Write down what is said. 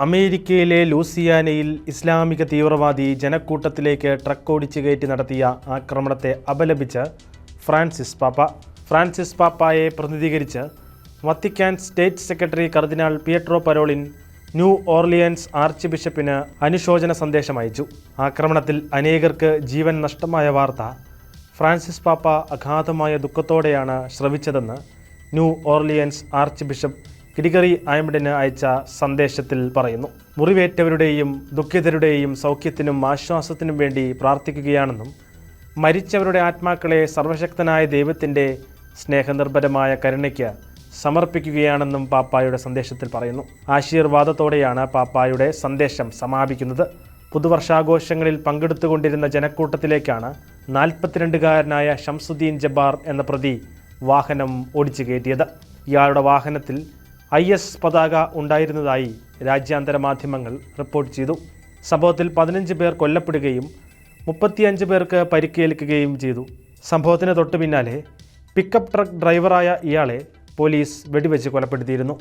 അമേരിക്കയിലെ ലൂസിയാനയിൽ ഇസ്ലാമിക തീവ്രവാദി ജനക്കൂട്ടത്തിലേക്ക് ട്രക്ക് ഓടിച്ചു കയറ്റി നടത്തിയ ആക്രമണത്തെ അപലപിച്ച് ഫ്രാൻസിസ് പാപ്പായെ പ്രതിനിധീകരിച്ച് Vatican state secretary cardinal Pietro Parolin New Orleans ആർച്ച് ബിഷപ്പിന് അനുശോചന സന്ദേശം അയച്ചു. ആക്രമണത്തിൽ അനേകർക്ക് ജീവൻ നഷ്ടമായ വാർത്ത ഫ്രാൻസിസ് പാപ്പ അഗാധമായ ദുഃഖത്തോടെയാണ് ശ്രവിച്ചതെന്ന് New Orleans archbishop Gregory ആയമഡിന് അയച്ച സന്ദേശത്തിൽ പറയുന്നു. മുറിവേറ്റവരുടെയും ദുഃഖിതരുടെയും സൗഖ്യത്തിനും ആശ്വാസത്തിനും വേണ്ടി പ്രാർത്ഥിക്കുകയാണെന്നും മരിച്ചവരുടെ ആത്മാക്കളെ സർവശക്തനായ ദൈവത്തിൻ്റെ സ്നേഹനിർഭരമായ കരുണയ്ക്ക് സമർപ്പിക്കുകയാണെന്നും പാപ്പായുടെ സന്ദേശത്തിൽ പറയുന്നു. ആശീർവാദത്തോടെയാണ് പാപ്പായുടെ സന്ദേശം സമാപിക്കുന്നത്. പുതുവർഷാഘോഷങ്ങളിൽ പങ്കെടുത്തുകൊണ്ടിരുന്ന ജനക്കൂട്ടത്തിലേക്കാണ് 42-കാരനായ ഷംസുദ്ദീൻ ജബ്ബാർ എന്ന പ്രതി വാഹനം ഓടിച്ചു കയറ്റിയത്. ഇയാളുടെ വാഹനത്തിൽ IS പതാക ഉണ്ടായിരുന്നതായി രാജ്യാന്തര മാധ്യമങ്ങൾ റിപ്പോർട്ട് ചെയ്തു. സംഭവത്തിൽ 15 പേർ കൊല്ലപ്പെടുകയും 35 പേർക്ക് പരിക്കേൽക്കുകയും ചെയ്തു. സംഭവത്തിന് തൊട്ടു പിന്നാലെ പിക്കപ്പ് ട്രക്ക് ഡ്രൈവറായ ഇയാളെ പോലീസ് വെടിവെച്ച് കൊലപ്പെടുത്തിയിരുന്നു.